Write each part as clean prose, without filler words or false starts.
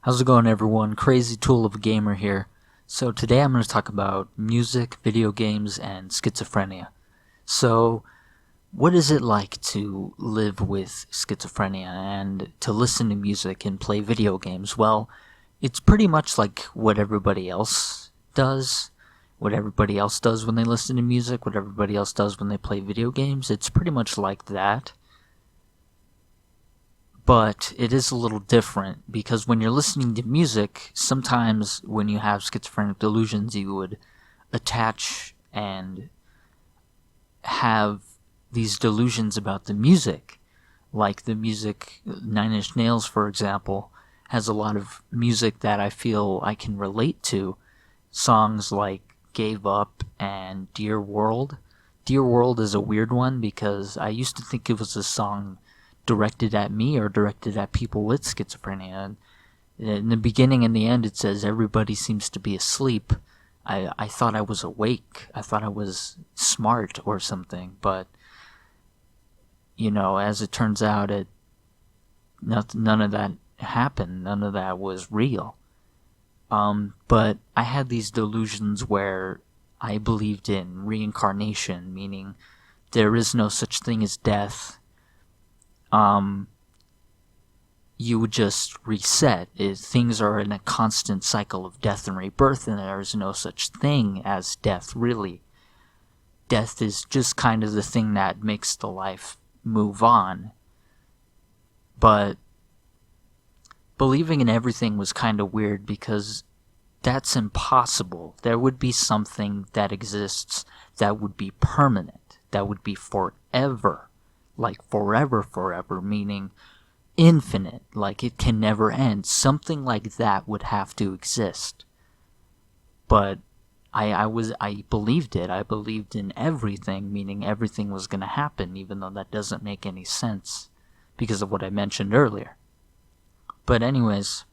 How's it going, everyone? Crazy Tool of a Gamer here. So today I'm going to talk about music, video games, and schizophrenia. So what is it like to live with schizophrenia and to listen to music and play video games? Well, it's pretty much like what everybody else does. What everybody else does when they listen to music, what everybody else does when they play video games. It's pretty much like that. But it is a little different because when you're listening to music, sometimes when you have schizophrenic delusions, you would attach and have these delusions about the music. Like the music, Nine Inch Nails, for example, has a lot of music that I feel I can relate to. Songs like Gave Up and Dear World. Dear World is a weird one because I used to think it was a song directed at me or directed at people with schizophrenia. In the beginning and the end it says everybody seems to be asleep. I thought I was awake. I thought I was smart or something, but as it turns out, none of that happened. None of that was real. But I had these delusions where I believed in reincarnation, meaning there is no such thing as death. You would just reset. Things are in a constant cycle of death and rebirth, and there is no such thing as death, really. Death is just kind of the thing that makes the life move on. But believing in everything was kind of weird because that's impossible. There would be something that exists that would be permanent, that would be forever. Like forever, meaning infinite, like it can never end. Something like that would have to exist. But I believed it. I believed in everything, meaning everything was going to happen, even though that doesn't make any sense because of what I mentioned earlier. But anyways,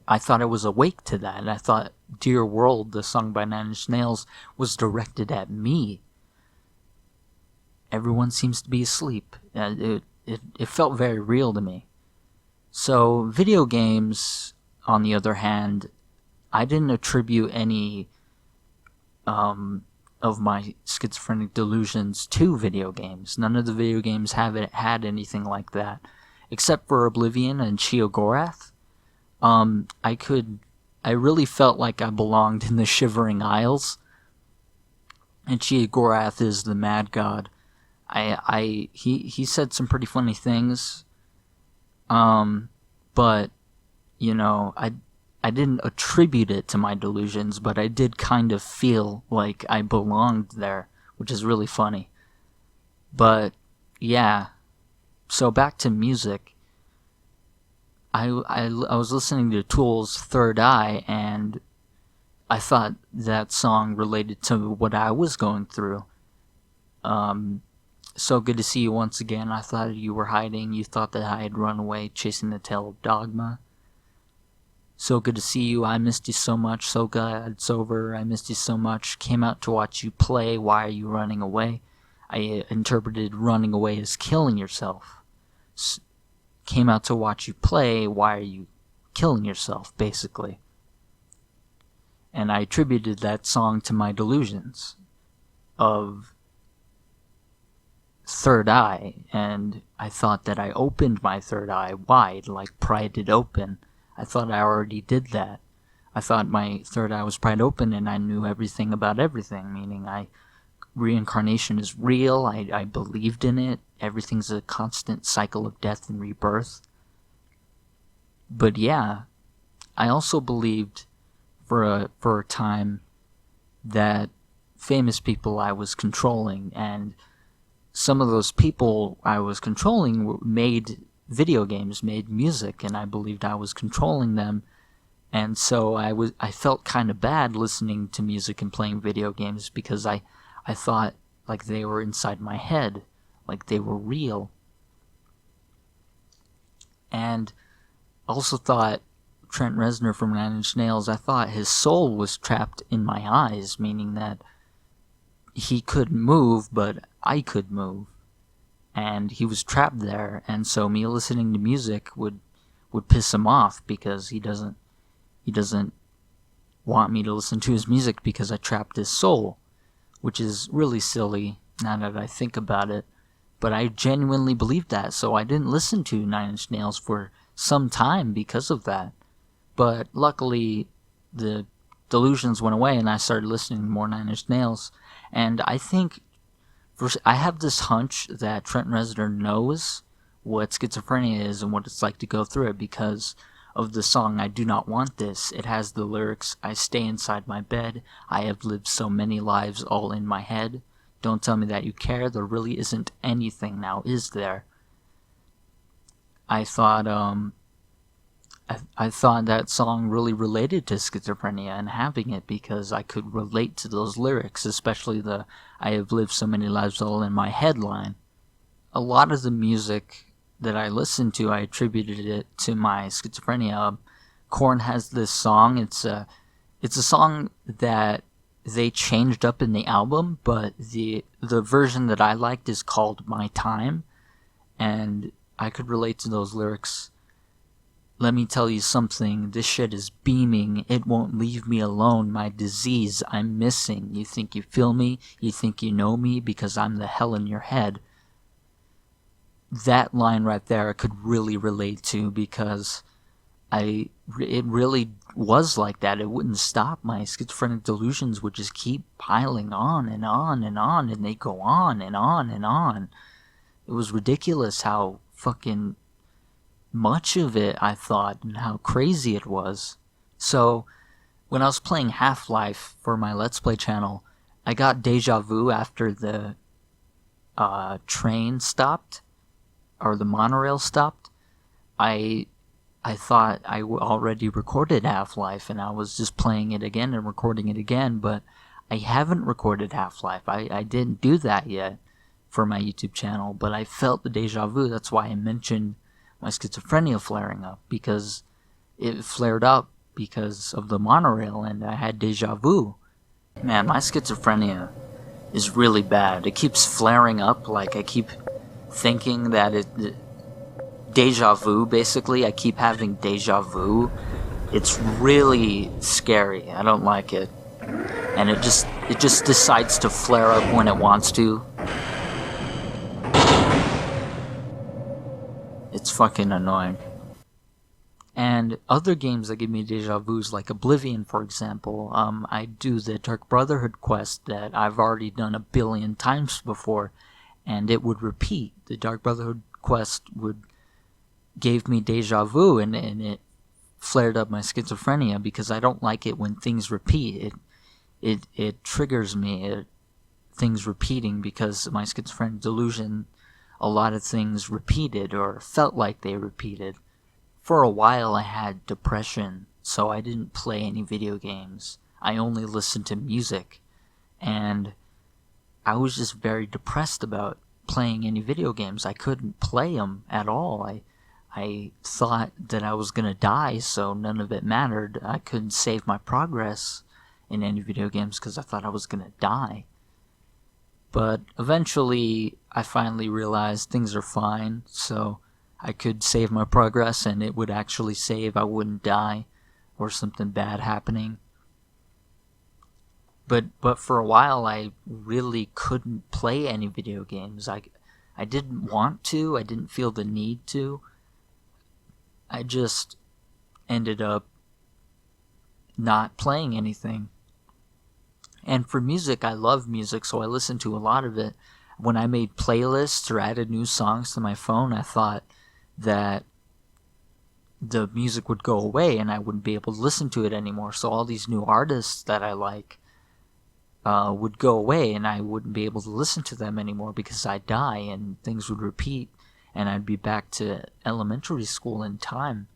I thought I was awake to that, and I thought Dear World, the song by Nine Inch Nails, was directed at me. Everyone seems to be asleep. It felt very real to me. So video games, on the other hand, I didn't attribute any of my schizophrenic delusions to video games. None of the video games had anything like that, except for Oblivion and Sheogorath. I really felt like I belonged in the Shivering Isles, and Sheogorath is the mad god. He said some pretty funny things, but I didn't attribute it to my delusions, but I did kind of feel like I belonged there, which is really funny. But yeah, so back to music. I was listening to Tool's Third Eye, and I thought that song related to what I was going through. So good to see you once again. I thought you were hiding. You thought that I had run away chasing the tail of Dogma. So good to see you. I missed you so much. So glad it's over. I missed you so much. Came out to watch you play. Why are you running away? I interpreted running away as killing yourself. Came out to watch you play. Why are you killing yourself, basically? And I attributed that song to my delusions of third eye, and I thought that I opened my third eye wide, like pried it open. I thought I already did that. I thought my third eye was pried open and I knew everything about everything, meaning reincarnation is real, I believed in it, everything's a constant cycle of death and rebirth. But yeah, I also believed for a time that famous people I was controlling, and some of those people I was controlling made video games, made music, and I believed I was controlling them. And so I felt kind of bad listening to music and playing video games because I thought like they were inside my head, like they were real. And also thought Trent Reznor from Nine Inch Nails, I thought his soul was trapped in my eyes, meaning that he couldn't move, but I could move. And he was trapped there, and so me listening to music would would piss him off because he doesn't want me to listen to his music because I trapped his soul, which is really silly now that I think about it. But I genuinely believed that, so I didn't listen to Nine Inch Nails for some time because of that. But luckily, the delusions went away and I started listening to more Nine Inch Nails. And I think, I have this hunch that Trent Reznor knows what schizophrenia is and what it's like to go through it because of the song I Do Not Want This. It has the lyrics, I stay inside my bed, I have lived so many lives all in my head. Don't tell me that you care, there really isn't anything now, is there? I thought that song really related to schizophrenia and having it because I could relate to those lyrics, especially the I have lived so many lives all in my head line. A lot of the music that I listened to, I attributed it to my schizophrenia. Korn has this song, it's a song that they changed up in the album, but the version that I liked is called My Time, and I could relate to those lyrics. Let me tell you something, this shit is beaming, it won't leave me alone, my disease I'm missing, you think you feel me, you think you know me, because I'm the hell in your head. That line right there I could really relate to because it really was like that. It wouldn't stop. My schizophrenic delusions would just keep piling on and on and on, and they go on and on and on. It was ridiculous how fucking much of it I thought and how crazy it was. So when I was playing Half-Life for my Let's Play channel, I got deja vu after the train stopped, or the monorail stopped. I thought I already recorded Half-Life and I was just playing it again and recording it again, but I haven't recorded Half-Life. I didn't do that yet for my YouTube channel, but I felt the deja vu. That's why I mentioned my schizophrenia flaring up, because it flared up because of the monorail and I had deja vu. Man, my schizophrenia is really bad. It keeps flaring up, like I keep thinking that deja vu, basically. I keep having deja vu. It's really scary. I don't like it. And it just decides to flare up when it wants to. It's fucking annoying. And other games that give me deja vus, like Oblivion, for example, I do the Dark Brotherhood quest that I've already done 1 billion times before, and it would repeat. The Dark Brotherhood quest gave me deja vu, and it flared up my schizophrenia because I don't like it when things repeat. It triggers me, things repeating, because my schizophrenic delusion, a lot of things repeated or felt like they repeated. For a while I had depression, so I didn't play any video games. I only listened to music, and I was just very depressed about playing any video games. I couldn't play them at all. I thought that I was gonna die, so none of it mattered. I couldn't save my progress in any video games because I thought I was gonna die. But eventually, I finally realized things are fine, so I could save my progress and it would actually save. I wouldn't die or something bad happening. But for a while, I really couldn't play any video games. I didn't want to. I didn't feel the need to. I just ended up not playing anything. And for music, I love music, so I listened to a lot of it. When I made playlists or added new songs to my phone, I thought that the music would go away and I wouldn't be able to listen to it anymore. So all these new artists that I like would go away and I wouldn't be able to listen to them anymore because I'd die and things would repeat and I'd be back to elementary school in time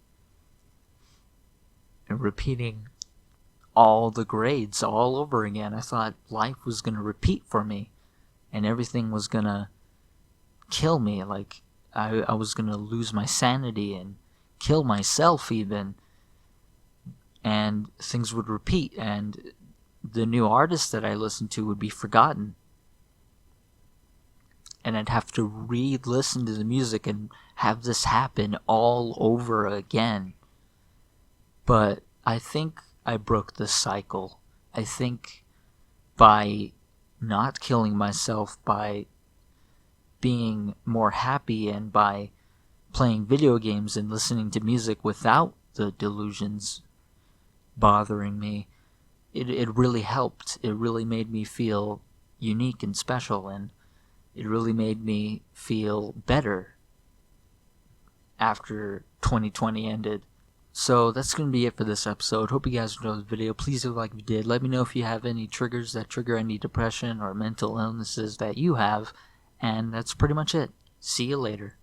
and repeating all the grades all over again. I thought life was going to repeat for me and everything was going to kill me. Like I was going to lose my sanity and kill myself even, and things would repeat and the new artists that I listened to would be forgotten. and I'd have to re-listen to the music and have this happen all over again. But I think I broke the cycle. I think by not killing myself, by being more happy, and by playing video games and listening to music without the delusions bothering me, it really helped. It really made me feel unique and special, and it really made me feel better after 2020 ended. So that's going to be it for this episode. Hope you guys enjoyed the video. Please do like you did. Let me know if you have any triggers that trigger any depression or mental illnesses that you have. And that's pretty much it. See you later.